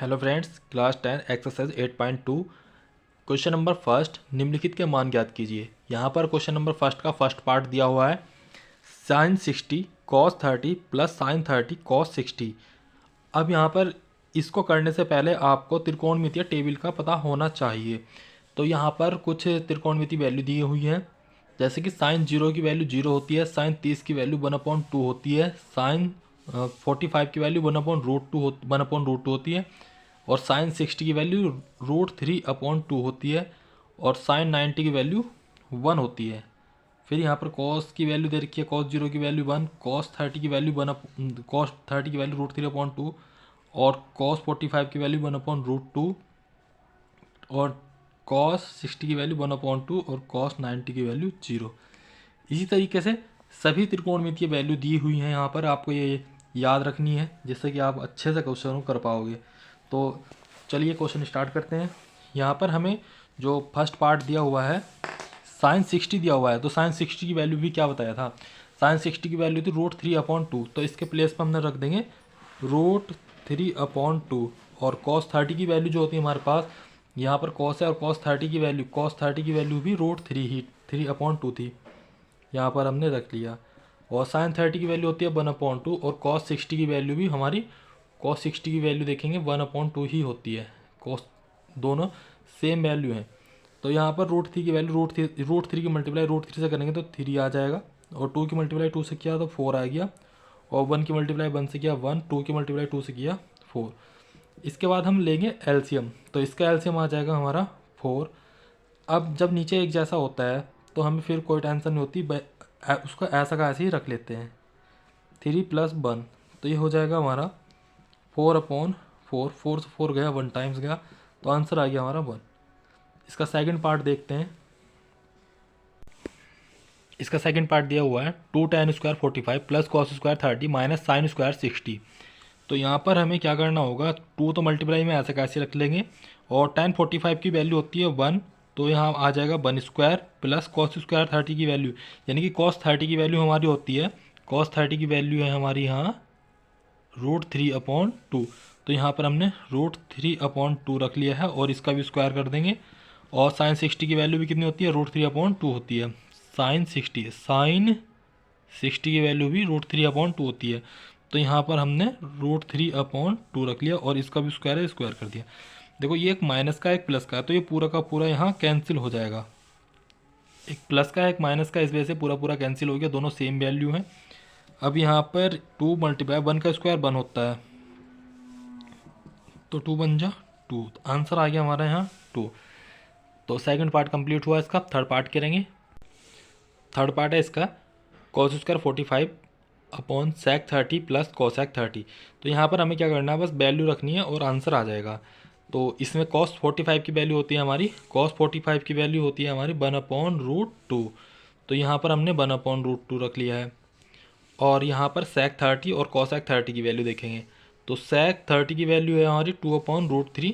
Hello friends, class 10 exercise 8.2 question number first, निम्नलिखित के मान ज्ञात कीजिए। यहाँ पर क्वेश्चन नंबर फर्स्ट का फर्स्ट पार्ट दिया हुआ है sine 60 cos 30 plus sine 30 cos 60। अब यहाँ पर इसको करने से पहले आपको त्रिकोणमितीय टेबल का पता होना चाहिए। तो यहाँ पर कुछ त्रिकोणमितीय वैल्यू दी हुई है, जैसे कि साइन 0 की वैल्यू 0 होती है, साइन 30 की वैल्यू 1/2 होती है, साइन 45 की वैल्यू 1/√2 होती है, और साइन 60 की वैल्यू √3/2 होती है, और साइन 90 की वैल्यू 1 होती है। फिर यहाँ पर कॉस की वैल्यू दे रखी है, कॉस 0 की वैल्यू 1, कॉस 30 की वैल्यू कॉस 30 की वैल्यू √3/2, और कॉस 45 की वैल्यू 1/√2, और कॉस 60 की वैल्यू 1/2, और कॉस 90 की वैल्यू 0। इसी तरीके से सभी त्रिकोणमितीय वैल्यू दी हुई हैं, यहाँ पर आपको ये याद रखनी है जिससे कि आप अच्छे से क्वेश्चन को कर पाओगे। तो चलिए क्वेश्चन स्टार्ट करते हैं। यहाँ पर हमें जो फर्स्ट पार्ट दिया हुआ है साइन 60 दिया हुआ है, तो साइन 60 की वैल्यू भी क्या बताया था, साइन 60 की वैल्यू थी √3/2, तो इसके प्लेस पर हमने रख देंगे √3/2। और कॉस 30 की वैल्यू जो होती है हमारे पास, यहाँ पर कॉस है और कॉस 30 की वैल्यू भी √3/2 थी, यहाँ पर हमने रख लिया। और साइन 30 की वैल्यू होती है 1/2, और कॉस 60 की वैल्यू भी हमारी कॉस 60 की वैल्यू देखेंगे 1/2 ही होती है। कॉस दोनों सेम वैल्यू हैं। तो यहाँ पर √3 की वैल्यू √3 की मल्टीप्लाई √3 से करेंगे तो 3 आ जाएगा, और 2 की मल्टीप्लाई 2 से किया तो 4 आ गया, और 1 की मल्टीप्लाई 1 से किया 1, 2 की मल्टीप्लाई 2 से किया 4। इसके बाद हम लेंगे एलसीएम, तो इसका एलसीएम आ जाएगा हमारा 4। अब जब नीचे एक जैसा होता है तो हमें फिर कोई टेंशन नहीं होती, उसको ऐसा का ऐसे ही रख लेते हैं, 3 + 1, तो ये हो जाएगा हमारा 4/4, 4 से 4 गया, 1 टाइम्स गया, तो आंसर आ गया हमारा 1। इसका सेकंड पार्ट देखते हैं। इसका सेकंड पार्ट दिया हुआ है 2 tan² 45 plus cos² 30 minus sin² 60। तो यहाँ पर हमें क्या करना होगा, 2 तो मल्टीप्लाई में ऐसे कैसे रख लेंगे, और tan 45 की वैल्यू होती है 1, तो यहाँ आ जाएगा 1² प्लस cos² 30 की वैल्यू, यानी कि cos 30 की वैल्यू हमारी होती है, cos 30 की वैल्यू है हमारी यहाँ √3/2, तो यहाँ पर हमने √3/2 रख लिया है, और इसका भी स्क्वायर कर देंगे। और साइन 60 की वैल्यू भी कितनी होती है, √3/2 होती है। साइन 60 की वैल्यू भी √3/2 होती है, तो यहाँ पर हमने √3/2 रख लिया, और इसका भी स्क्वायर है, स्क्वायर कर दिया। देखो ये एक माइनस का एक प्लस का है, तो ये पूरा का पूरा यहाँ कैंसिल हो जाएगा, एक प्लस का एक माइनस का, इस वजह से पूरा पूरा कैंसिल हो गया, दोनों सेम वैल्यू हैं। अब यहाँ पर 2 × 1 का स्क्वायर 1 होता है, तो 2 बन जा 2, आंसर आ गया हमारा यहाँ 2। तो सेकंड पार्ट कंप्लीट हुआ इसका। थर्ड पार्ट करेंगे। थर्ड पार्ट है इसका cos² 45/sec 30 प्लस cosec 30। तो यहाँ पर हमें क्या करना है, बस वैल्यू रखनी है और आंसर आ जाएगा। तो इसमें cos 45 की वैल्यू होती है हमारी, cos 45 की वैल्यू होती है हमारी 1/√2, तो यहाँ पर हमने 1/√2 रख लिया है। और यहाँ पर sec 30 और cosec 30 की वैल्यू देखेंगे, तो sec 30 की वैल्यू है हमारी 2/√3,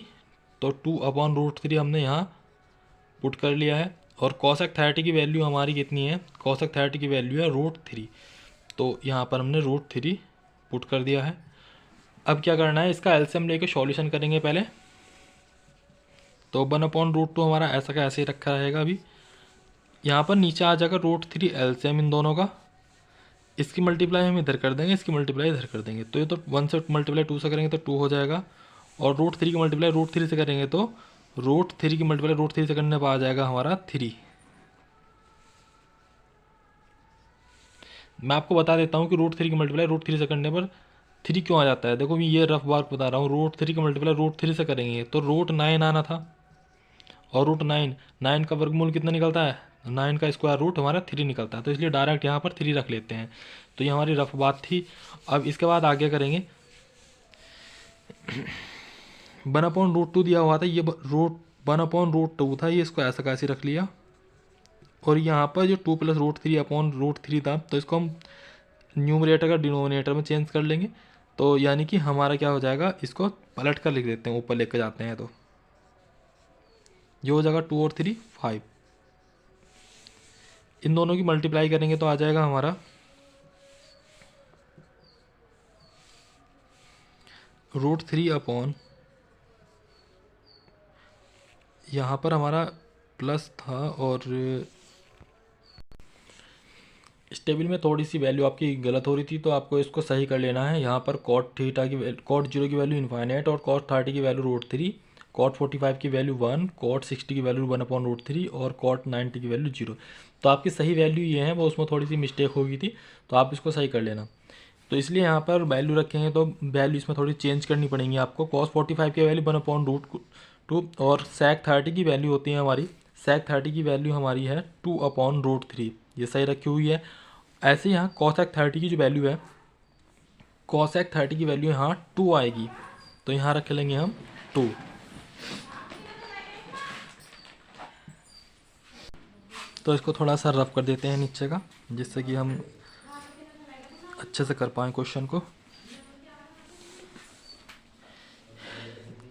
तो 2/√3 हमने यहाँ पुट कर लिया है। और cosec 30 की वैल्यू हमारी कितनी है, cosec 30 की वैल्यू है √3, तो यहाँ पर हमने √3 पुट कर दिया है। अब क्या करना है, इसका एलसीएम लेके सॉल्यूशन करेंगे पहले। तो 1/√2 हमारा ऐसा का ऐसे ही रखा रहेगा। अभी यहाँ पर नीचे आ जाएगा √3 एलसीएम इन दोनों का, इसकी मल्टीप्लाई हम इधर कर देंगे, इसकी मल्टीप्लाई इधर कर देंगे, तो ये तो 1 से मल्टीप्लाई 2 से करेंगे तो 2 हो जाएगा, और √3 की मल्टीप्लाई √3 से करेंगे तो √3 की मल्टीप्लाई √3 से करने पर आ जाएगा हमारा 3। मैं आपको बता देता हूँ कि √3 की मल्टीप्लाई √3 से करने पर 3 क्यों आ जाता है। देखो ये रफ बात बता रहा हूँ, √3 की मल्टीप्लाई √3 से करेंगे तो √9 आना था, और √9 का वर्गमूल कितना निकलता है, 9 का स्क्वायर रूट हमारा 3 निकलता है, तो इसलिए डायरेक्ट यहाँ पर 3 रख लेते हैं। तो ये हमारी रफ बात थी। अब इसके बाद आगे करेंगे। 1/√2 दिया हुआ था, ये 1/√2 था, ये इसको ऐसा कैसे रख लिया, और यहाँ पर जो 2 + √3/√3 था, तो इसको हम न्यूमरेटर का डिनोमिनेटर में चेंज कर लेंगे। तो यानी कि हमारा क्या हो जाएगा, इसको पलट कर लिख देते हैं, ऊपर लेकर जाते हैं, तो ये हो जाएगा 2 और 3 5। इन दोनों की मल्टीप्लाई करेंगे तो आ जाएगा हमारा √3/, यहाँ पर हमारा प्लस था और इस टेबल में थोड़ी सी वैल्यू आपकी गलत हो रही थी, तो आपको इसको सही कर लेना है। यहाँ पर कॉट थीटा की कॉट 0 की वैल्यू इन्फाइनाइट और कॉट 30 की वैल्यू √3, कॉट 45 की वैल्यू 1, कॉट 60 की वैल्यू 1/√3 और कॉट 90 की वैल्यू 0। तो आपकी सही वैल्यू ये है, वो उसमें थोड़ी सी मिस्टेक हो गई थी, तो आप इसको सही कर लेना। तो इसलिए यहाँ पर वैल्यू रखेंगे तो वैल्यू इसमें थोड़ी चेंज करनी पड़ेंगी आपको। कॉस 45 की वैल्यू 1/√2 और सेक 30 की वैल्यू होती है हमारी, सेक 30 की वैल्यू हमारी है 2/√3, ये सही रखी हुई है। ऐसे यहाँ कॉसेक 30 की जो वैल्यू है, कॉसेक 30 की वैल्यू यहाँ 2 आएगी, तो यहाँ रख लेंगे हम 2। तो इसको थोड़ा सा रफ कर देते हैं नीचे का, जिससे कि हम अच्छे से कर पाएँ क्वेश्चन को।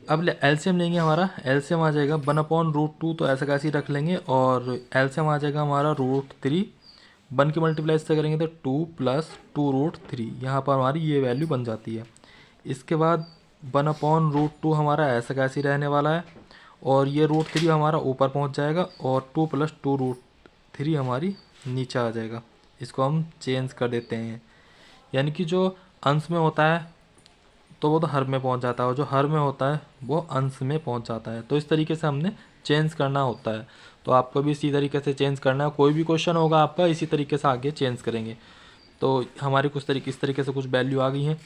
अब एलसीएम लेंगे, हमारा एलसीएम आ जाएगा 1/√2, तो ऐसा कैसे रख लेंगे, और एलसीएम आ जाएगा हमारा √3, 1 की मल्टीप्लाई इससे करेंगे तो 2 + 2√3, यहाँ पर हमारी ये वैल्यू बन जाती है। इसके बाद 1/√2 हमारा ऐसा कैसे रहने वाला है, और ये √3 हमारा ऊपर पहुँच जाएगा और 2 + 2√3 हमारी नीचे आ जाएगा। इसको हम चेंज कर देते हैं, यानी कि जो अंश में होता है तो वो तो हर में पहुंच जाता है, और जो हर में होता है वो अंश में पहुंच जाता है। तो इस तरीके से हमने चेंज करना होता है। तो आपको भी इसी तरीके से चेंज करना है, कोई भी क्वेश्चन होगा आपका इसी तरीके से आगे चेंज करेंगे। तो हमारी कुछ तरीके इस तरीके से कुछ वैल्यू आ गई हैं।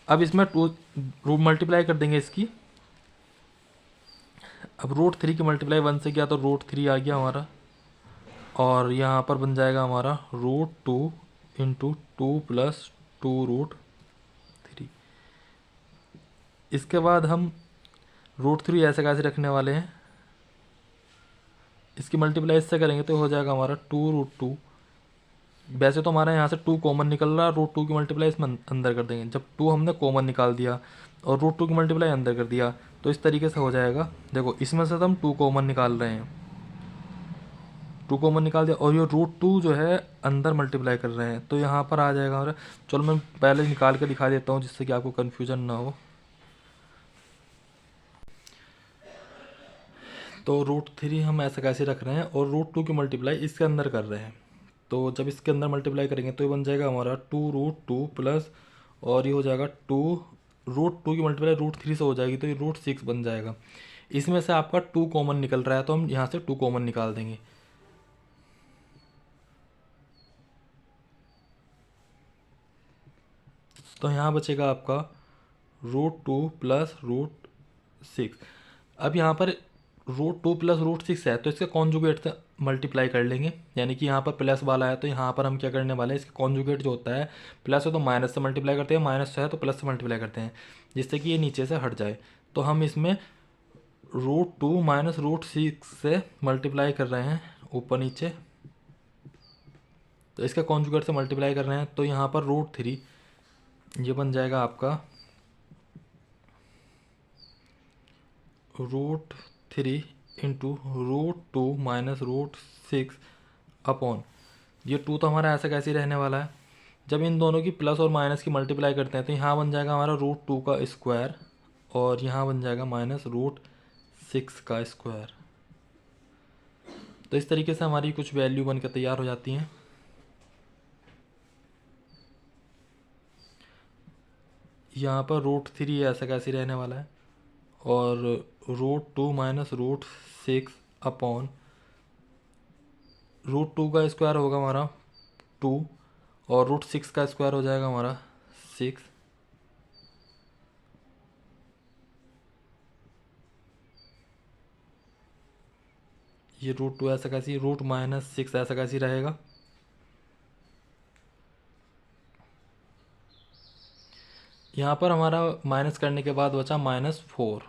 अब इसमें रूट मल्टीप्लाई कर देंगे इसकी। अब √3 की मल्टीप्लाई 1 से किया तो √3 आ गया हमारा, और यहाँ पर बन जाएगा हमारा √2 × 2 + 2√3। इसके बाद हम √3 ऐसे कैसे रखने वाले हैं, इसकी मल्टीप्लाई इससे करेंगे तो हो जाएगा हमारा 2√2। वैसे तो हमारा यहाँ से 2 कॉमन निकल रहा है, √2 की मल्टीप्लाई इसमें अंदर कर देंगे। जब 2 हमने कॉमन निकाल दिया और √2 की मल्टीप्लाई अंदर कर दिया, तो इस तरीके से हो जाएगा। देखो इसमें से तो हम 2 कॉमन निकाल रहे हैं, 2 कॉमन निकाल दिया, और ये √2 जो है अंदर मल्टीप्लाई कर रहे हैं, तो यहाँ पर आ जाएगा हमारा। चलो मैं पहले निकाल के दिखा देता हूँ, जिससे कि आपको कन्फ्यूजन ना हो। तो √3 हम ऐसा कैसे रख रहे हैं, और √2 की मल्टीप्लाई इसके अंदर कर रहे हैं। तो जब इसके अंदर मल्टीप्लाई करेंगे तो ये बन जाएगा हमारा 2√2 प्लस, और ये हो जाएगा 2, √2 की मल्टीप्लाई √3 से हो जाएगी तो ये √6 बन जाएगा। इसमें से आपका 2 कॉमन निकल रहा है, तो हम यहाँ से 2 कॉमन निकाल देंगे। तो यहाँ बचेगा आपका √2 + √6। अब यहाँ पर √2 + √6 है, तो इसके कॉन्जुगेट से मल्टीप्लाई कर लेंगे, यानी कि यहाँ पर प्लस वाला है तो यहाँ पर हम क्या करने वाले हैं, इसके कॉन्जुगेट जो होता है, प्लस है तो माइनस से मल्टीप्लाई करते हैं, माइनस है तो प्लस से मल्टीप्लाई करते हैं, जिससे कि ये नीचे से हट जाए। तो हम इसमें √2 - √6 से मल्टीप्लाई कर रहे हैं ऊपर नीचे, तो इसका कॉन्जुगेट से मल्टीप्लाई कर रहे हैं, तो यहाँ पर √3 ये बन जाएगा आपका √3 × √2 - √6 अपॉन, ये 2 तो हमारा ऐसा कैसे रहने वाला है। जब इन दोनों की प्लस और माइनस की मल्टीप्लाई करते हैं तो यहाँ बन जाएगा हमारा √2 का स्क्वायर, और यहाँ बन जाएगा -√6 का स्क्वायर। तो इस तरीके से हमारी कुछ वैल्यू बनकर तैयार हो जाती हैं। यहाँ पर √3 ऐसा कैसे रहने वाला है, और √2 - √6 अपॉन, √2 का स्क्वायर होगा हमारा 2, और √6 का स्क्वायर हो जाएगा हमारा 6। ये √2 ऐसा कैसी, √-6 ऐसा कैसी रहेगा। यहाँ पर हमारा माइनस करने के बाद बचा -4,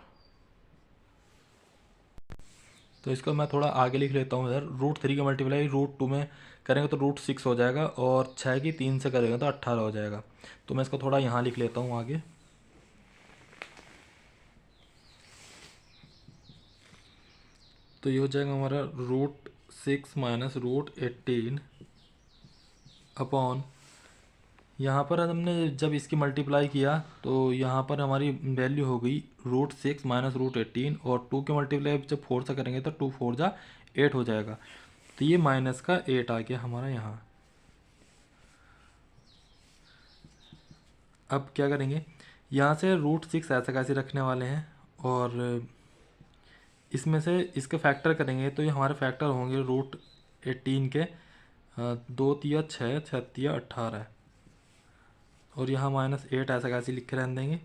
तो इसको मैं थोड़ा आगे लिख लेता हूँ इधर। √3 की मल्टीप्लाई √2 में करेंगे तो √6 हो जाएगा, और 6 की 3 से करेंगे तो 18 हो जाएगा। तो मैं इसको थोड़ा यहाँ लिख लेता हूँ आगे। तो ये हो जाएगा हमारा √6 - √18 अपॉन, यहाँ पर हमने जब इसकी मल्टीप्लाई किया तो यहाँ पर हमारी वैल्यू हो गई √6 माइनस √18, और 2 के मल्टीप्लाई जब 4 से करेंगे तो 2 4 जा 8 हो जाएगा। तो ये माइनस का 8 आ गया हमारा यहाँ। अब क्या करेंगे, यहाँ से √6 ऐसे कैसे रखने वाले हैं, और इसमें से इसके फैक्टर करेंगे तो ये हमारे फैक्टर होंगे √18 के 2 तिया 6 6 तिया 18, और यहाँ -8 ऐसा कैसे लिख के रहने देंगे।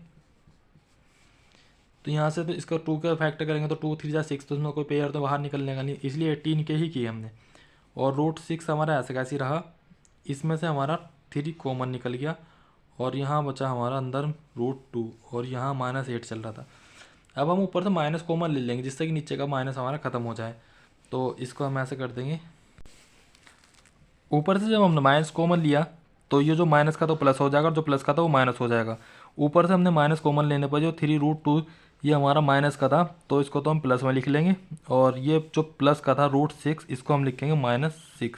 तो यहाँ से तो इसका 2 का फैक्टर करेंगे तो 2 3 जा 6, तो उसमें कोई पेयर तो बाहर निकलने का नहीं, इसलिए 18 के ही किए हमने। और √6 हमारा ऐसे कैसे रहा, इसमें से हमारा 3 कॉमन निकल गया, और यहाँ बचा हमारा अंदर √2, और यहाँ -8 चल रहा था। अब हम ऊपर से माइनस कॉमन ले लेंगे जिससे कि नीचे का माइनस हमारा ख़त्म हो जाए। तो इसको हम ऐसे कर देंगे, ऊपर से जब हमने माइनस कॉमन लिया तो ये जो माइनस का तो प्लस हो जाएगा, और जो प्लस का था वो माइनस हो जाएगा। ऊपर से हमने माइनस कॉमन लेने पर जो 3√2 ये हमारा माइनस का था, तो इसको तो हम प्लस में लिख लेंगे, और ये जो प्लस का था √6 इसको हम लिखेंगे -6।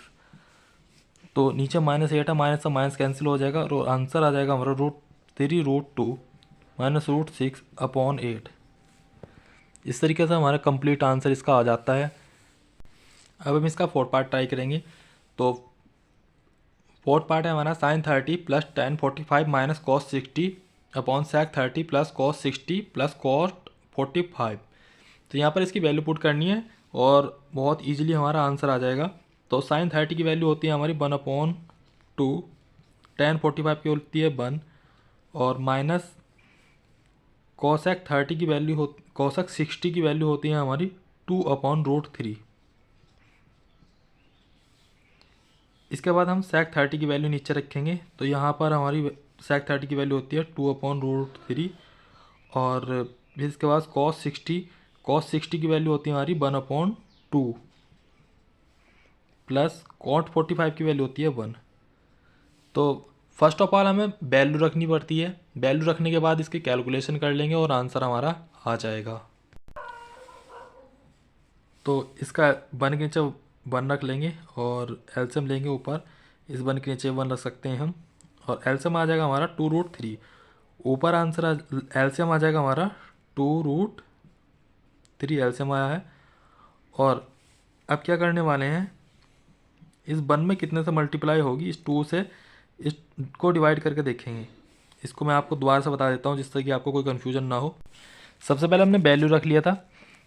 तो नीचे -8 है, माइनस से माइनस कैंसिल हो जाएगा, और आंसर आ जाएगा हमारा √3√2 माइनस √6/8। इस तरीके से हमारा कंप्लीट आंसर इसका आ जाता है। अब हम इसका फोर्थ पार्ट ट्राई करेंगे। तो फोर्थ पार्ट है हमारा sin30 + tan 45 minus cos 60 upon sec30 + cos 60 + cos 45। तो यहाँ पर इसकी वैल्यू पुट करनी है और बहुत ईजिली हमारा आंसर आ जाएगा। तो sin30 की वैल्यू होती है हमारी 1/2, tan 45 की होती है 1, और माइनस cosec 60 की वैल्यू होती है हमारी 2/√3। इसके बाद हम sec 30 की वैल्यू नीचे रखेंगे, तो यहाँ पर हमारी sec 30 की वैल्यू होती है 2/√3, और फिर इसके बाद cos 60 की वैल्यू होती है हमारी 1/2, प्लस cot 45 की वैल्यू होती है 1। तो फर्स्ट ऑफ ऑल हमें वैल्यू रखनी पड़ती है, वैल्यू रखने के बाद इसकी कैलकुलेशन कर लेंगे और आंसर हमारा आ जाएगा। तो इसका 1 के नीचे 1 रख लेंगे और एलसीएम लेंगे ऊपर, इस 1 के नीचे 1 रख सकते हैं हम, और एलसीएम आ जाएगा हमारा 2√3। ऊपर आंसर एलसीएम आ जाएगा हमारा 2√3 एलसीएम आया है। और अब क्या करने वाले हैं, इस 1 में कितने से मल्टीप्लाई होगी, इस 2 से इसको डिवाइड करके देखेंगे। इसको मैं आपको दोबारा से बता देता हूँ जिससे कि आपको कोई कन्फ्यूजन ना हो। सबसे पहले हमने वैल्यू रख लिया था,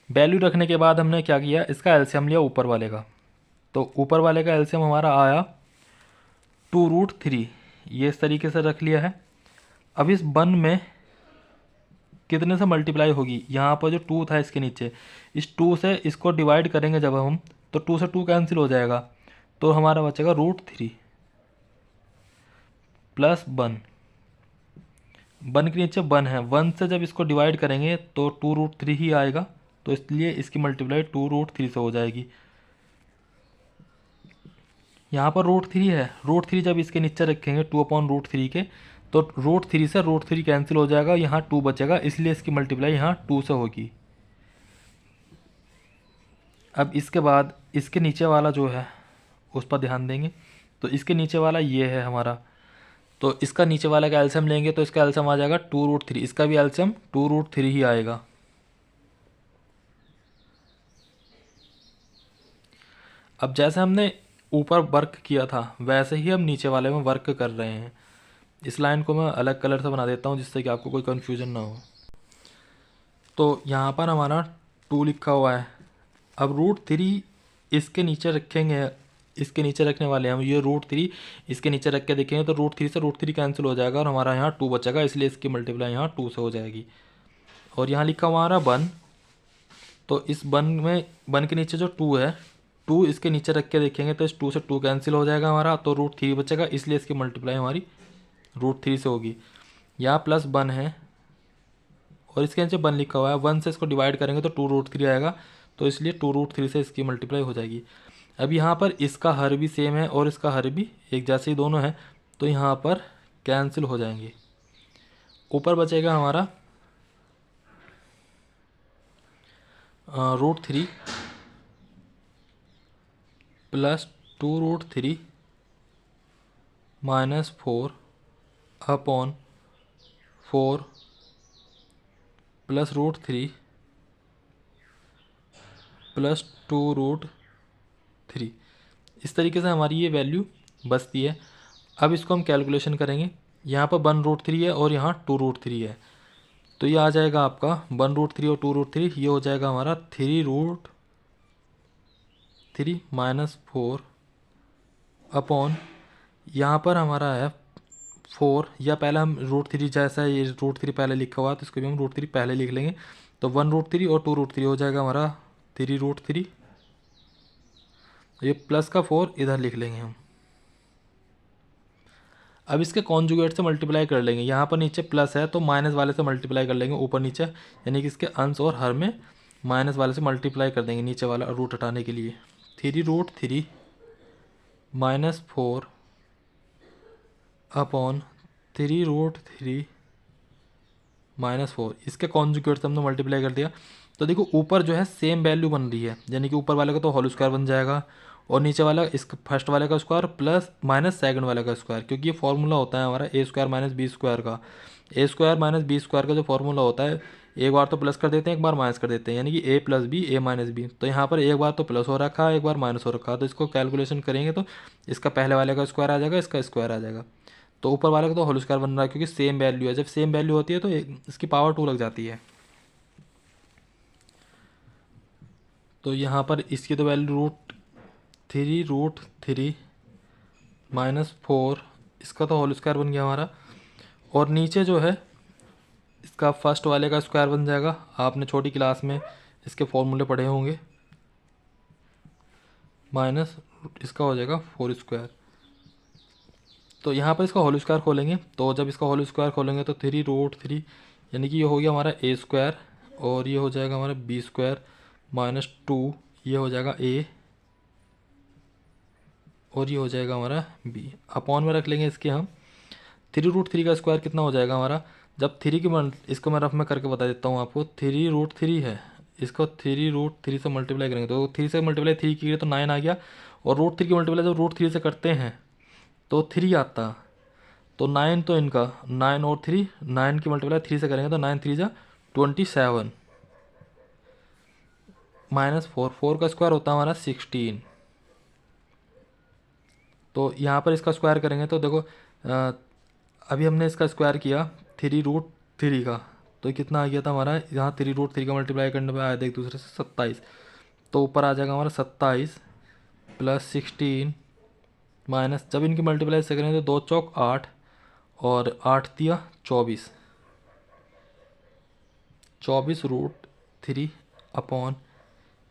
वैल्यू रखने के बाद हमने क्या किया, इसका एलसीएम लिया ऊपर वाले का। तो ऊपर वाले का एलसीएम हमारा आया 2√3, ये इस तरीके से रख लिया है। अब इस 1 में कितने से मल्टीप्लाई होगी, यहाँ पर जो 2 था इसके नीचे, इस 2 से इसको डिवाइड करेंगे जब हम, तो 2 से 2 कैंसिल हो जाएगा, तो हमारा बचेगा √3 प्लस 1। 1 के नीचे 1 है, 1 से जब इसको डिवाइड करेंगे तो 2√3 ही आएगा, तो इसलिए इसकी मल्टीप्लाई 2√3 से हो जाएगी। यहाँ पर √3 है, √3 जब इसके नीचे रखेंगे 2/√3 के, तो √3 से √3 कैंसिल हो जाएगा, यहाँ 2 बचेगा, इसलिए इसकी मल्टीप्लाई यहाँ 2 से होगी। अब इसके बाद इसके नीचे वाला जो है उस पर ध्यान देंगे। तो इसके नीचे वाला ये है हमारा, तो इसका नीचे वाला का एलसीएम लेंगे तो इसका एलसीएम आ जाएगा 2√3, इसका भी एलसीएम 2√3 ही आएगा। अब जैसे हमने ऊपर वर्क किया था वैसे ही हम नीचे वाले में वर्क कर रहे हैं। इस लाइन को मैं अलग कलर से बना देता हूँ जिससे कि आपको कोई कन्फ्यूजन ना हो। तो यहाँ पर हमारा 2 लिखा हुआ है। अब √3 इसके नीचे रखेंगे, इसके नीचे रखने वाले हैं हम, ये √3 इसके नीचे रख के देखेंगे तो √3 से √3 कैंसिल हो जाएगा, और हमारा यहाँ 2 बचेगा, इसलिए इसकी मल्टीप्लाई यहाँ 2 से हो जाएगी। और यहाँ लिखा हुआ हमारा 1, तो इस 1 में 1 के नीचे जो 2 है, 2 इसके नीचे रख के देखेंगे तो इस 2 से 2 कैंसिल हो जाएगा हमारा, तो √3 बचेगा, इसलिए इसकी मल्टीप्लाई हमारी √3 से होगी। यहाँ प्लस 1 है और इसके नीचे 1 लिखा हुआ है, 1 से इसको डिवाइड करेंगे तो 2√3 आएगा, तो इसलिए 2√3 से इसकी मल्टीप्लाई हो जाएगी। अब यहाँ पर इसका हर भी सेम है और इसका हर भी एक जैसे ही दोनों हैं, तो यहाँ पर कैंसिल हो जाएंगे। ऊपर बचेगा हमारा √3 plus 2√3 minus 4 upon 4 plus root 3 plus 2 root 3। इस तरीके से हमारी ये वैल्यू बचती है। अब इसको हम कैलकुलेशन करेंगे। यहाँ पर 1√3 है और यहाँ 2√3 है, तो ये आ जाएगा आपका 1√3 और 2√3, ये हो जाएगा हमारा 3√3 माइनस 4 अपॉन, यहाँ पर हमारा है 4, या पहले हम √3, जैसा ये √3 पहले लिखा हुआ है तो इसको भी हम √3 पहले लिख लेंगे। तो 1√3 और 2√3 हो जाएगा हमारा 3√3, ये प्लस का 4 इधर लिख लेंगे हम। अब इसके कॉन्जुगेट से मल्टीप्लाई कर लेंगे। यहाँ पर नीचे प्लस है तो माइनस वाले से मल्टीप्लाई कर लेंगे ऊपर नीचे, यानी कि इसके अंश और हर में माइनस वाले से मल्टीप्लाई कर देंगे नीचे वाला रूट हटाने के लिए। 3√3 माइनस 4 अपॉन 3√3 माइनस 4, इसके कॉन्जुगेट से हमने मल्टीप्लाई कर दिया। तो देखो ऊपर जो है सेम वैल्यू बन रही है, यानी कि ऊपर वाले का तो होल स्क्वायर बन जाएगा और नीचे वाला इस फर्स्ट वाले का स्क्वायर प्लस माइनस सेकंड वाले का स्क्वायर, क्योंकि ये फॉर्मूला होता है हमारा ए स्क्वायर माइनस बी स्क्वायर का। ए स्क्वायर माइनस बी स्क्वायर का जो फॉर्मूला होता है, एक बार तो प्लस कर देते हैं एक बार माइनस कर देते हैं, यानी कि ए प्लस बी ए माइनस बी। तो यहाँ पर एक बार तो प्लस हो रखा है एक बार माइनस हो रखा है, तो इसको कैलकुलेशन करेंगे तो इसका पहले वाले का स्क्वायर आ जाएगा, इसका स्क्वायर आ जाएगा। तो ऊपर वाले का तो होल स्क्वायर बन रहा है क्योंकि सेम वैल्यू है। जब सेम वैल्यू होती है तो इसकी पावर 2 लग जाती है। तो यहाँ पर इसकी तो वैल्यू √3 माइनस 4, इसका तो होल स्क्वायर बन गया हमारा। और नीचे जो है इसका फर्स्ट वाले का स्क्वायर बन जाएगा। आपने छोटी क्लास में इसके फॉर्मूले पढ़े होंगे। माइनस इसका हो जाएगा 4 स्क्वायर। तो यहाँ पर इसका होल स्क्वायर खोलेंगे, तो जब इसका होल स्क्वायर खोलेंगे तो 3√3, यानी कि ये हो गया हमारा ए स्क्वायर और ये हो जाएगा हमारा बी स्क्वायर माइनस 2, ये हो जाएगा ए और ये हो जाएगा हमारा बी। अपॉन में रख लेंगे इसके हम। 3√3 का स्क्वायर कितना हो जाएगा हमारा, जब 3 की इसको मैं रफ में करके बता देता हूँ आपको। 3√3 है, इसको 3√3 से मल्टीप्लाई करेंगे तो 3 से मल्टीप्लाई 3 की तो 9 आ गया, और √3 की मल्टीप्लाई जब √3 से करते हैं तो 3 आता। तो 9 तो इनका 9 और 3, 9 की मल्टीप्लाई 3 से करेंगे तो 9 3 जा 27 माइनस 4, 4 का स्क्वायर होता है हमारा 16। तो यहाँ पर इसका स्क्वायर करेंगे तो देखो अभी हमने इसका स्क्वायर किया 3√3 का, तो कितना आ गया था हमारा, यहाँ 3√3 का मल्टीप्लाई करने पर आया था एक दूसरे से 27। तो ऊपर आ जाएगा हमारा 27 प्लस 16 माइनस, जब इनकी मल्टीप्लाई से करेंगे तो 2 चौक 8 और 8 दिया 24, 24√3 अपॉन,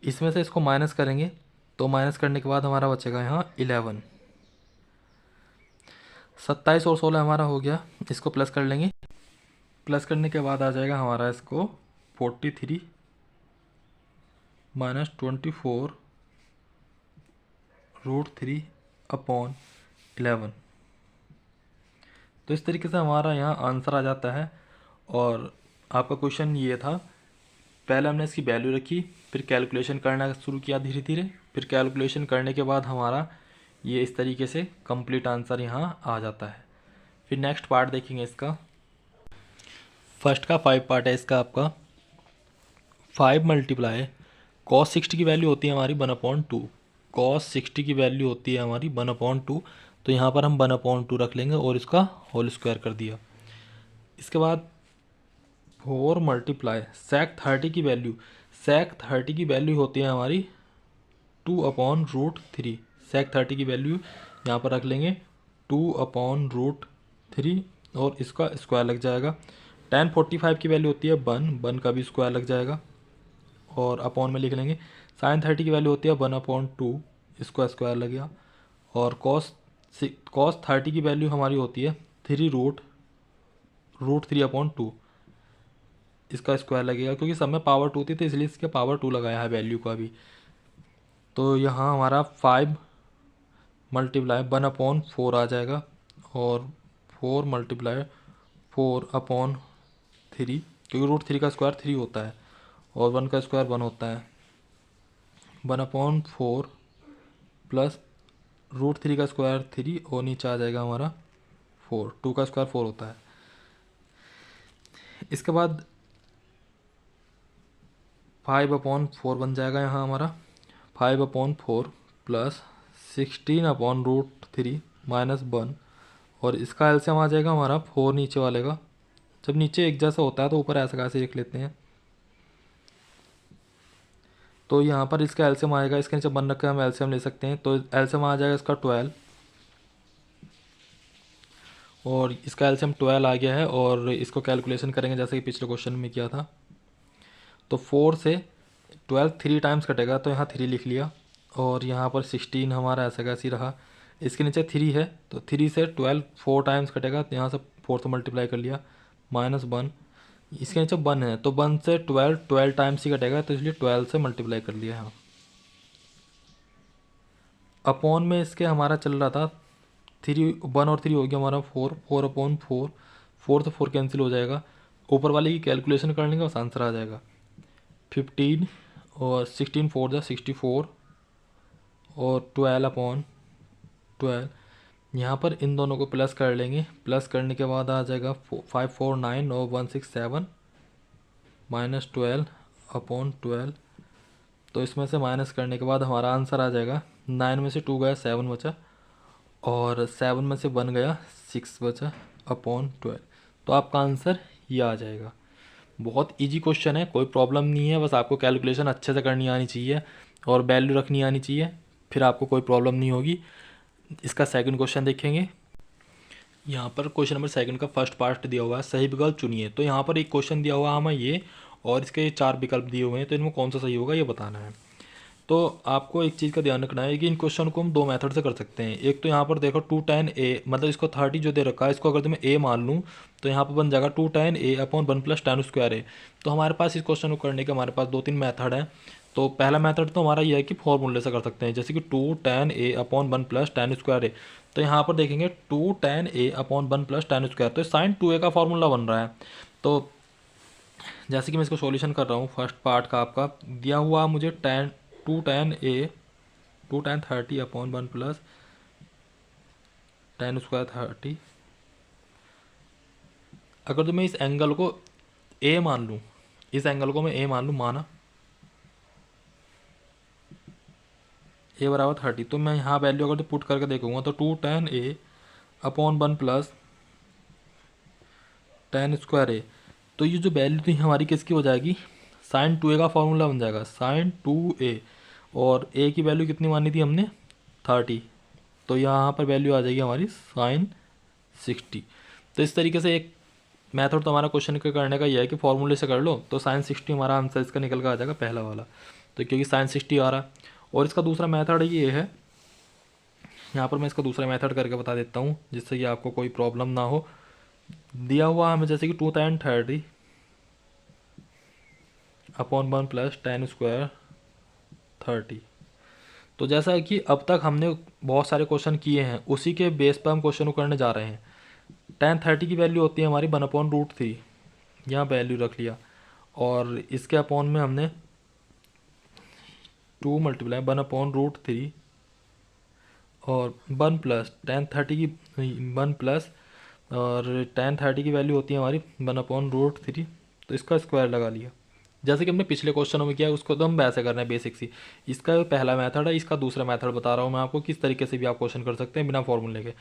इसमें से इसको माइनस करेंगे तो माइनस करने के बाद हमारा बचेगा यहाँ 11। 27 और 16 हमारा हो गया, इसको प्लस कर लेंगे। प्लस करने के बाद आ जाएगा हमारा इसको 43 माइनस 24√3 अपॉन 11। तो इस तरीके से हमारा यहाँ आंसर आ जाता है। और आपका क्वेश्चन ये था, पहले हमने इसकी वैल्यू रखी, फिर कैलकुलेशन करना शुरू किया धीरे धीरे, फिर कैलकुलेशन करने के बाद हमारा ये इस तरीके से कंप्लीट आंसर यहाँ आ जाता है। फिर नेक्स्ट पार्ट देखेंगे इसका। फर्स्ट का 5 पार्ट है इसका आपका। 5 मल्टीप्लाई cos 60 की वैल्यू होती है हमारी 1/2, cos 60 की वैल्यू होती है हमारी 1/2, तो यहाँ पर हम 1/2 रख लेंगे और इसका होल स्क्वायर कर दिया। इसके बाद 4 मल्टीप्लाई sec 30 की वैल्यू, sec 30 की वैल्यू होती है हमारी 2/√3। sec 30 की वैल्यू यहाँ पर रख लेंगे 2/√3 और इसका स्क्वायर लग जाएगा। tan 45 की वैल्यू होती है 1 का भी स्क्वायर लग जाएगा और अपॉन में लिख लेंगे। sin 30 की वैल्यू होती है 1/2, इसका स्क्वायर लग गया। और cos 30 की वैल्यू हमारी होती है 3√3/2, इसका स्क्वायर लगेगा, क्योंकि सब में पावर 2 थी तो इसलिए इसके पावर 2 लगाया है वैल्यू का भी। तो यहाँ हमारा 5 मल्टीप्लाई 1/4 आ जाएगा और 4 मल्टीप्लाई 4/3, क्योंकि √3 का स्क्वायर 3 होता है और 1 का स्क्वायर 1 होता है। 1/4 प्लस √3 का स्क्वायर 3 और नीचे आ जाएगा हमारा 4, 2 का स्क्वायर 4 होता है। इसके बाद 5/4 बन जाएगा यहाँ हमारा, 5/4 प्लस 16/√3 माइनस 1, और इसका एलसीएम आ जाएगा हमारा 4 नीचे वाले का। जब नीचे एक जैसा होता है तो ऊपर ऐसा कैसे लिख लेते हैं, तो यहाँ पर इसका एलसीएम आएगा, इसके नीचे 1 रख के हम एलसीएम ले सकते हैं, तो एलसीएम आ जाएगा इसका 12, और इसका एलसीएम 12 आ गया है। और इसको कैलकुलेशन करेंगे जैसे कि पिछले क्वेश्चन में किया था, तो 4 से 12 3 टाइम्स कटेगा, तो यहाँ 3 लिख लिया, और यहाँ पर 16 हमारा ऐसा कैसी रहा, इसके नीचे 3 है, तो 3 से 12 4 टाइम्स कटेगा, तो यहाँ से 4 से मल्टीप्लाई कर लिया, माइनस 1, इसके नीचे 1 है, तो 1 से 12 टाइम्स ही कटेगा, तो इसलिए 12 से मल्टीप्लाई कर लिया यहाँ। अपॉन में इसके हमारा चल रहा था 3, 1 और 3 हो गया हमारा 4, 4/4, 4 से 4 कैंसिल हो जाएगा, ऊपर वाले की कैलकुलेशन कर लेंगे, बस आंसर आ जाएगा 15, और 16 4 जा 64, और 12/12। यहाँ पर इन दोनों को प्लस कर लेंगे, प्लस करने के बाद आ जाएगा 549 और 167 माइनस 12/12। तो इसमें से माइनस करने के बाद हमारा आंसर आ जाएगा 9 में से 2 गया 7 बचा, और 7 में से 1 गया 6 बचा /12। तो आपका आंसर ये आ जाएगा। बहुत इजी क्वेश्चन है, कोई प्रॉब्लम नहीं है, बस आपको कैलकुलेशन अच्छे से करनी आनी चाहिए और वैल्यू रखनी आनी चाहिए, फिर आपको कोई प्रॉब्लम नहीं होगी। इसका सेकंड क्वेश्चन देखेंगे। यहाँ पर क्वेश्चन नंबर सेकंड का फर्स्ट पार्ट दिया हुआ है, सही विकल्प चुनिए। तो यहाँ पर एक क्वेश्चन दिया हुआ है हमें ये, और इसके 4 विकल्प दिए हुए हैं, तो इनमें कौन सा सही होगा ये बताना है। तो आपको एक चीज़ का ध्यान रखना है कि इन क्वेश्चन को हम 2 मेथड से कर सकते हैं। एक तो यहाँ पर देखो 2tan a, मतलब इसको 30 जो दे रखा है, इसको अगर तो मैं a मान लूँ तो यहाँ पर बन जाएगा 2tan a/1 + tan²a। तो हमारे पास इस क्वेश्चन को करने के हमारे पास 2-3 मेथड हैं। तो पहला मेथड तो हमारा ये है कि फॉर्मूले से कर सकते हैं, जैसे कि 2tan a/1 + tan²a। तो यहाँ पर देखेंगे 2tan a/1 + tan², तो sin 2a का फॉर्मूला बन रहा है। तो जैसे कि मैं इसको सॉल्यूशन कर रहा हूँ, फर्स्ट पार्ट का आपका दिया हुआ मुझे 2tan 30/1 + tan² 30। अगर तो मैं इस एंगल को a मान लूँ, इस एंगल को मैं a मान लूँ, माना a = 30, तो मैं यहाँ वैल्यू अगर तो पुट करके देखूँगा तो 2tan a/1 + tan²a। तो ये जो वैल्यू थी हमारी किसकी हो जाएगी, sin 2a का फॉर्मूला बन जाएगा, sin 2a, और a की वैल्यू कितनी मानी थी हमने 30, तो यहाँ पर वैल्यू आ जाएगी हमारी sin 60। तो इस तरीके से एक मेथड तो हमारा क्वेश्चन के करने का ये है कि फॉर्मूले से कर लो, तो sin 60 हमारा आंसर इसका निकल कर आ जाएगा पहला वाला, तो क्योंकि sin 60 आ रहा है। और इसका दूसरा मेथड ये है, यहाँ पर मैं इसका दूसरा मेथड करके बता देता हूँ जिससे कि आपको कोई प्रॉब्लम ना हो। दिया हुआ हमें जैसे कि 2tan 30/1 + tan² 30। तो जैसा है कि अब तक हमने बहुत सारे क्वेश्चन किए हैं, उसी के बेस पर हम क्वेश्चन को करने जा रहे हैं। tan 30 की वैल्यू होती है हमारी 1/√3, यहाँ वैल्यू रख लिया, और इसके अपॉन में हमने 2 × 1/√3 और 1 प्लस tan 30 की 1 प्लस, और tan 30 की वैल्यू होती है हमारी 1/√3, तो इसका स्क्वायर लगा लिया। जैसे कि हमने पिछले क्वेश्चनों में किया उसको तो हम वैसे करना है बेसिक सी। इसका पहला मेथड है, इसका दूसरा मेथड बता रहा हूँ मैं आपको, किस तरीके से भी आप क्वेश्चन कर सकते हैं बिना फॉर्मूले के।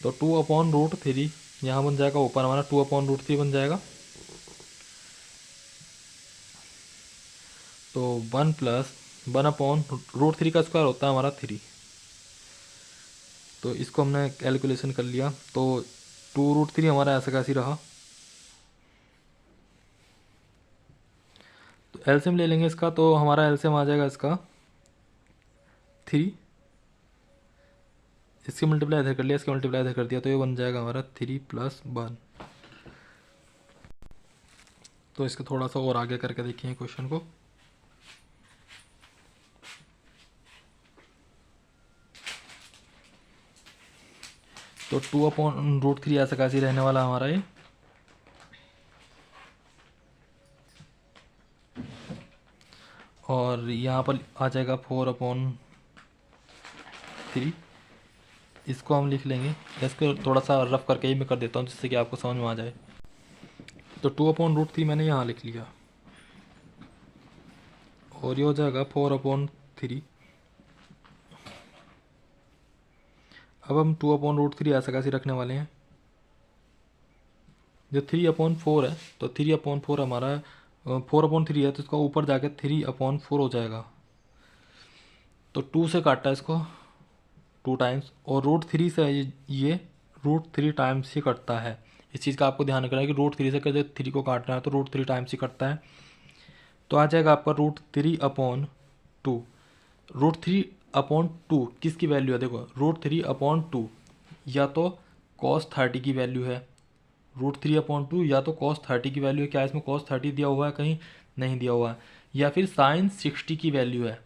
तो 2/√3 यहाँ बन जाएगा, ऊपर हमारा 2/√3 बन जाएगा, तो 1 प्लस 1/√3 का स्क्वायर होता है हमारा 3। तो इसको हमने कैलकुलेशन कर लिया, तो 2√3 हमारा ऐसा कैसी रहा। तो एलसीएम ले लेंगे इसका, तो हमारा एलसीएम आ जाएगा इसका 3, इसकी मल्टीप्लाई इधर कर लिया, इसकी मल्टीप्लाई इधर कर दिया, तो ये बन जाएगा हमारा 3 + 1। तो इसको थोड़ा सा और आगे करके देखिए क्वेश्चन को। तो 2/√3 ऐसा कैसे रहने वाला हमारा ये, और यहाँ पर आ जाएगा 4/3, इसको हम लिख लेंगे, इसको थोड़ा सा रफ करके ही मैं कर देता हूँ जिससे कि आपको समझ में आ जाए। तो 2/√3 मैंने यहाँ लिख लिया और ये हो जाएगा 4/3। अब हम 2/√3 ऐसा कैसे रखने वाले हैं, जो 3/4 है तो 3/4 हमारा 4/3 है तो इसका ऊपर जाके 3/4 हो जाएगा। तो 2 से काटा इसको 2 टाइम्स, और √3 से ये √3 टाइम्स ही कटता है। इस चीज़ का आपको ध्यान रखना है कि √3 से जब 3 को काटना है तो √3 टाइम्स ही कटता है। तो आ जाएगा आपका √3/2। √3/2 किसकी वैल्यू है, देखो √3/2 या तो cos 30 की वैल्यू है, √3/2 या तो cos 30 की वैल्यू है। क्या इसमें cos 30 दिया हुआ है, कहीं नहीं दिया हुआ है। या फिर sin 60 की वैल्यू है,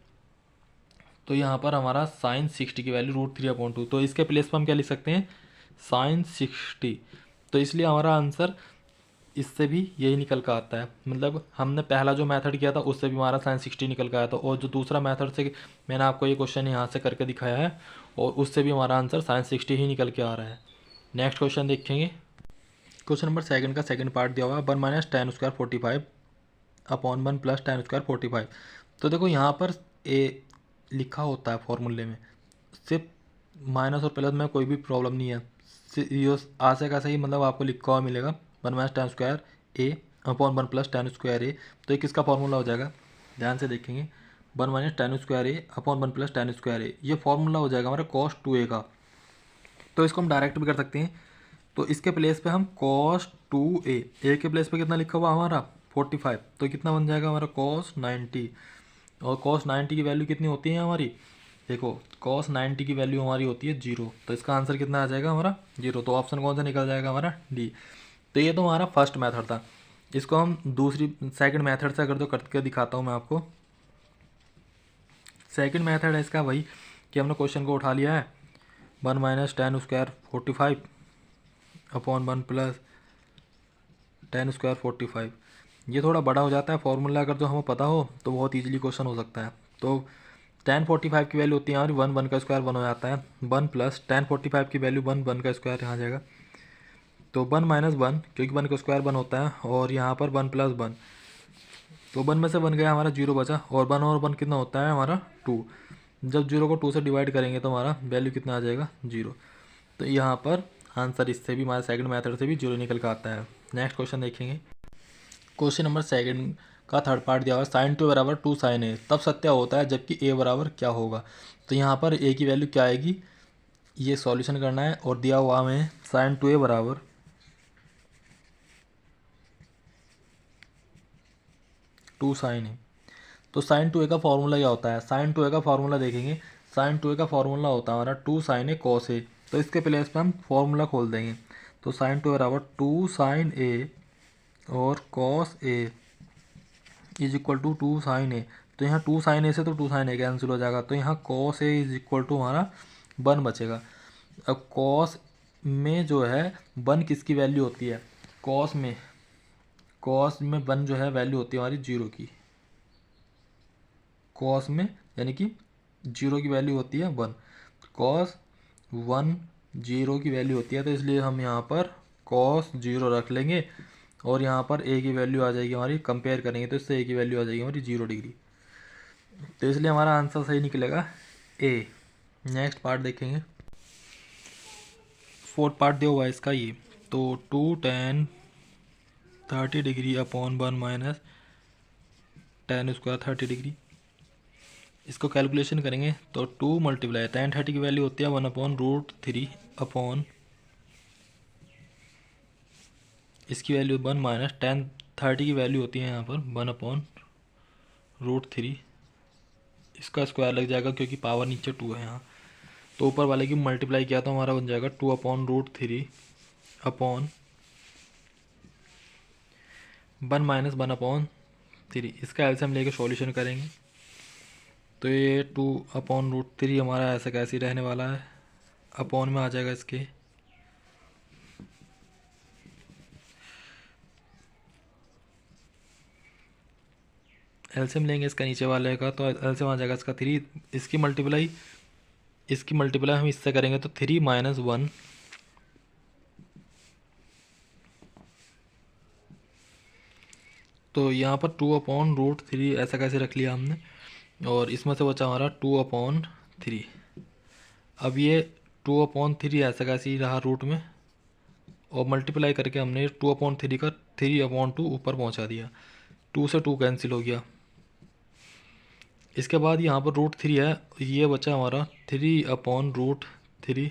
तो यहाँ पर हमारा sin 60 की वैल्यू √3/2, तो इसके प्लेस पर हम क्या लिख सकते हैं, sin 60। तो इसलिए हमारा आंसर इससे भी यही निकल कर आता है। मतलब हमने पहला जो मेथड किया था उससे भी हमारा sin 60 निकल कर आया था, और जो दूसरा मेथड से मैंने आपको ये क्वेश्चन यहाँ से करके दिखाया है और उससे भी हमारा आंसर sin 60 ही निकल के आ रहा है। नेक्स्ट क्वेश्चन देखेंगे। क्वेश्चन नंबर 2 का सेकंड पार्ट दिया हुआ है 1 - tan² 45/1 + tan² 45। तो देखो यहाँ पर ए लिखा होता है फॉर्मूले में, सिर्फ माइनस और प्लस में कोई भी प्रॉब्लम नहीं है। ये आज से कैसे ही मतलब आपको लिखा हुआ मिलेगा 1 - tan² A/1 + tan² A। तो ये किसका फॉर्मूला हो जाएगा, ध्यान से देखेंगे। 1 - tan² A/1 + tan² A, ये फॉर्मूला हो जाएगा हमारा cos 2A का। तो इसको हम डायरेक्ट भी कर सकते हैं। तो इसके प्लेस पे हम cos 2A, ए के प्लेस पे कितना लिखा हुआ हमारा 45, तो कितना बन जाएगा हमारा cos 90। और cos 90 की वैल्यू कितनी होती है हमारी, देखो cos 90 की वैल्यू हमारी होती है 0, तो इसका आंसर कितना आ जाएगा हमारा 0। तो ऑप्शन कौन सा निकल जाएगा हमारा डी। तो ये तो हमारा फर्स्ट मेथड था। इसको हम दूसरी सेकंड मेथड से अगर तो करके दिखाता हूँ मैं आपको। सेकंड मेथड है इसका वही कि हमने क्वेश्चन को उठा लिया है 1 - tan² 45/1 + tan² 45। ये थोड़ा बड़ा हो जाता है फॉर्मूला, अगर जो हमें पता हो तो बहुत ईजिली क्वेश्चन हो सकता है। तो tan 45 की वैल्यू होती है हमारी 1 का स्क्वायर 1 हो जाता है, 1 + tan 45 की वैल्यू 1 का स्क्वायर यहाँ आ जाएगा। तो 1 - 1, क्योंकि 1 का स्क्वायर 1 होता है, और यहाँ पर 1 + 1, तो 1 में से 1 गया हमारा 0 बचा, और 1 और 1 कितना होता है हमारा 2। जब 0 को 2 से डिवाइड करेंगे तो हमारा वैल्यू कितना आ जाएगा 0। तो यहाँ पर आंसर इससे भी हमारे सेकंड मेथड से भी 0 निकल कर आता है। नेक्स्ट क्वेश्चन देखेंगे। क्वेश्चन नंबर 2 का थर्ड पार्ट दिया हुआ है sin 2 = 2 sin A तब सत्य होता है जबकि A बराबर क्या होगा। तो यहाँ पर A की वैल्यू क्या आएगी, ये सॉल्यूशन करना है, और दिया हुआ हमें sin 2A = 2 sin A। तो sin 2A का फॉर्मूला क्या होता है, sin 2A का फॉर्मूला देखेंगे। sin 2A का फॉर्मूला होता है हमारा 2 sin A cos A। तो इसके प्लेस पर हम फॉर्मूला खोल देंगे। तो sin 2 = 2 sin A और cos A = 2 sin A। तो यहाँ 2 sin A से तो 2 sin A कैंसिल हो जाएगा, तो यहाँ cos A = हमारा 1 बचेगा। अब cos में जो है 1 किसकी वैल्यू होती है, cos में 1 जो है वैल्यू होती है हमारी 0 की। cos में यानी कि 0 की वैल्यू होती है 1, cos 1 0 की वैल्यू होती है, तो इसलिए हम यहाँ पर cos 0 रख लेंगे, और यहाँ पर A की वैल्यू आ जाएगी हमारी, कंपेयर करेंगे तो इससे A की वैल्यू आ जाएगी हमारी 0 डिग्री। तो इसलिए हमारा आंसर सही निकलेगा A। नेक्स्ट पार्ट देखेंगे। फोर्थ पार्ट दिया हुआ है इसका ये, तो 2 tan 30°/1 - tan² 30°। इसको कैलकुलेशन करेंगे तो 2 × tan 30 की वैल्यू होती है 1/√3 इसकी वैल्यू 1 - tan 30 की वैल्यू होती है यहाँ पर 1/√3। इसका स्क्वायर लग जाएगा क्योंकि पावर नीचे 2 है यहाँ, तो ऊपर वाले की मल्टीप्लाई किया तो हमारा बन जाएगा 2/√3 1 - 1/3। इसका एलसीएम लेके सॉल्यूशन करेंगे तो ये 2/√3 हमारा ऐसा कैसे रहने वाला है, अपॉन में आ जाएगा इसके। एलसीएम लेंगे इसका नीचे वाले का, तो एलसीएम आ जाएगा इसका 3, इसकी मल्टीप्लाई इसकी मल्टीप्लाई हम इससे करेंगे तो 3 - 1 तो यहाँ पर 2/√3 ऐसा कैसे रख लिया हमने, और इसमें से बचा हमारा 2/3। अब ये 2/3 ऐसा कैसे ही रहा रूट में, और मल्टीप्लाई करके हमने 2/3 का 3/2 ऊपर पहुँचा दिया, 2 से 2 कैंसिल हो गया। इसके बाद यहाँ पर √3 है, ये बचा हमारा 3/√3।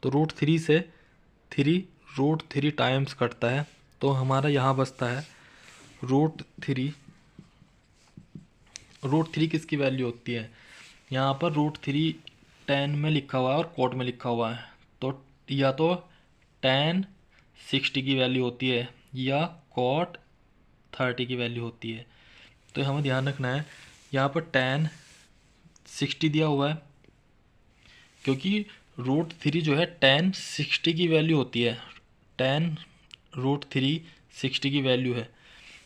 तो √3 से 3 √3 टाइम्स कटता है, तो हमारा यहाँ बचता है √3। √3 किसकी वैल्यू होती है, यहाँ पर √3 tan में लिखा हुआ है और cot में लिखा हुआ है, तो या तो tan 60 की वैल्यू होती है या cot 30 की वैल्यू होती है। तो हमें ध्यान रखना है, यहाँ पर tan 60 दिया हुआ है, क्योंकि √3 जो है tan 60 की वैल्यू होती है, tan √3 60 की वैल्यू है,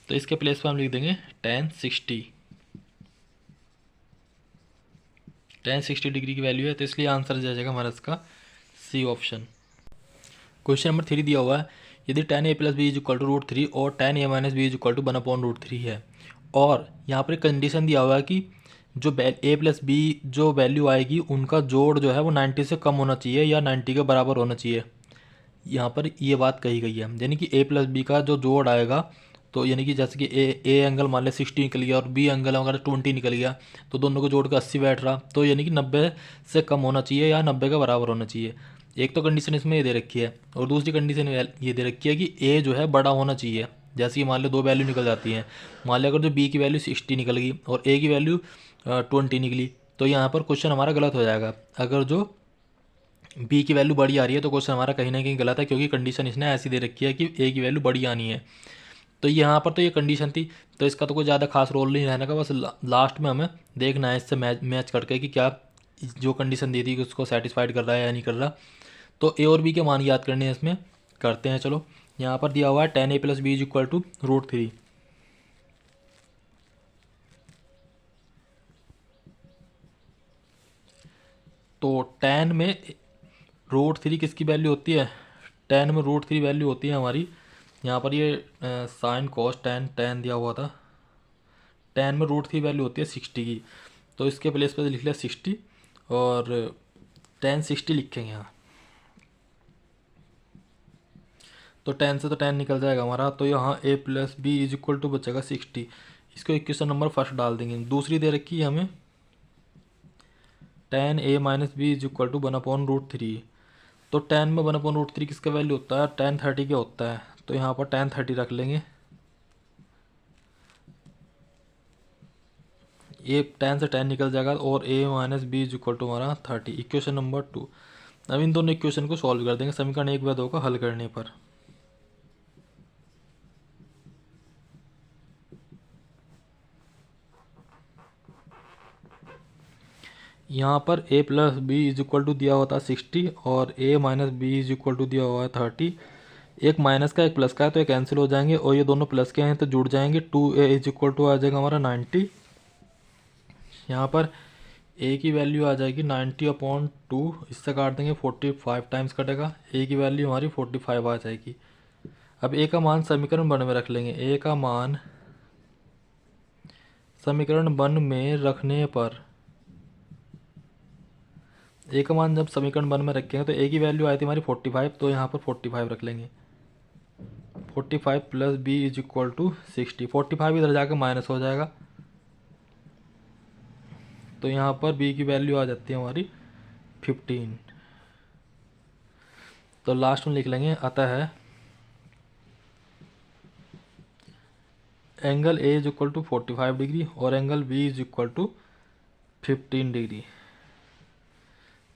तो इसके प्लेस पर हम लिख देंगे tan 60। tan 60 डिग्री की वैल्यू है, तो इसलिए आंसर आ जाएगा हमारा इसका सी ऑप्शन। क्वेश्चन नंबर 3 दिया हुआ है, यदि tan a + b = √3 और tan a - b = 1/√3 है, और यहाँ पर एक कंडीशन दिया हुआ है कि जो a + b जो वैल्यू आएगी उनका जोड़ जो है वो 90 से कम होना चाहिए या 90 के बराबर होना चाहिए। यहाँ पर ये बात कही गई है, यानी कि a + b का जो जोड़ आएगा, तो यानी कि जैसे कि ए एंगल मान लिया 60 निकल गया और बी एंगल अगर 20 निकल गया, तो दोनों को जोड़ के 80 बैठ रहा, तो यानी कि 90 से कम होना चाहिए या 90 के बराबर होना चाहिए। एक तो कंडीशन इसमें ये दे रखी है, और दूसरी कंडीशन ये दे रखी है कि ए जो है बड़ा होना चाहिए। जैसे कि मान लो दो वैल्यू निकल जाती हैं, मान लिया अगर जो बी की वैल्यू 60 निकल गई और ए की वैल्यू 20 निकली, तो यहाँ पर क्वेश्चन हमारा गलत हो जाएगा। अगर जो बी की वैल्यू बड़ी आ रही है तो क्वेश्चन हमारा कहीं ना कहीं गलत है, क्योंकि कंडीशन इसने ऐसी दे रखी है कि ए की वैल्यू बड़ी आनी है। तो यहाँ पर तो ये कंडीशन थी, तो इसका तो कोई ज़्यादा खास रोल नहीं रहने का, बस लास्ट में हमें देखना है इससे मैच करके कि क्या जो कंडीशन दी थी कि उसको सेटिस्फाइड कर रहा है या नहीं कर रहा। तो ए और बी के मान याद करने हैं इसमें, करते हैं। चलो, यहाँ पर दिया हुआ है tan a + b = √3। तो tan में √3 किसकी वैल्यू होती है, tan में √3 वैल्यू होती है हमारी, यहाँ पर ये साइन कॉस tan दिया हुआ था, tan में √3 वैल्यू होती है 60 की, तो इसके प्लेस पे लिख लिया 60 और tan 60 लिखेंगे यहाँ। तो tan से तो tan निकल जाएगा हमारा, तो यहाँ a + b = बचेगा 60। इसको इक्वेशन नंबर फर्स्ट डाल देंगे। दूसरी दे रखी है हमें tan a - b = 1/√3। तो tan में 1/√3 किसका वैल्यू होता है, tan 30 का होता है, तो यहाँ पर tan 30 रख लेंगे। ये tan से tan निकल जाएगा और a - b = हमारा 30। Equation number 2। अब इन दोनों इक्वेशन को सॉल्व कर देंगे समीकरण 1 व 2 का हल करने पर। यहाँ पर a + b = दिया हुआ था 60 और a - b = दिया हुआ है 30। एक माइनस का एक प्लस का है, तो ये कैंसिल हो जाएंगे, और ये दोनों प्लस के हैं तो जुड़ जाएंगे। 2a = आ जाएगा हमारा 90। यहाँ पर a की वैल्यू आ जाएगी 90/2, इससे काट देंगे 45 टाइम्स कटेगा, a की वैल्यू हमारी 45 आ जाएगी। अब a का मान समीकरण 1 में रख लेंगे। a का मान समीकरण 1 में रखने पर, a का मान जब समीकरण 1 में रखेंगे तो a की वैल्यू आई थी हमारी 45, तो यहाँ पर 45 रख लेंगे। 45 + b = 60। 45 इधर जाकर माइनस हो जाएगा, तो यहाँ पर b की वैल्यू आ जाती है हमारी 15। तो लास्ट में लिख लेंगे, अतः है एंगल a = 45 डिग्री और एंगल b = 15 डिग्री।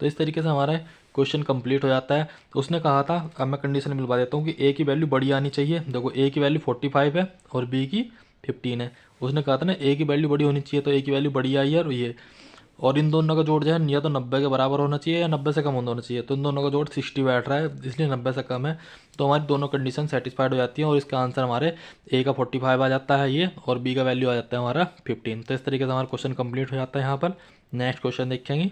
तो इस तरीके से हमारा क्वेश्चन कंप्लीट हो जाता है। तो उसने कहा था, अब मैं कंडीशन मिलवा देता हूँ कि a की वैल्यू बड़ी आनी चाहिए। देखो a की वैल्यू 45 है और b की 15 है। उसने कहा था ना a की वैल्यू बड़ी होनी चाहिए, तो a की वैल्यू बड़ी आई है, और ये और इन दोनों का जोड़ जो है या तो 90 के बराबर होना चाहिए या 90 से कम होना चाहिए। तो इन दोनों का जोड़ 60 बैठ रहा है, इसलिए 90 से कम है, तो हमारी दोनों कंडीशन सेटिस्फाइड हो जाती है, और इसका आंसर हमारे a का 45 आ जाता है ये, और b का वैल्यू आ जाता है हमारा 15। तो इस तरीके से हमारा क्वेश्चन कंप्लीट हो जाता है। यहाँ पर नेक्स्ट क्वेश्चन देखेंगे।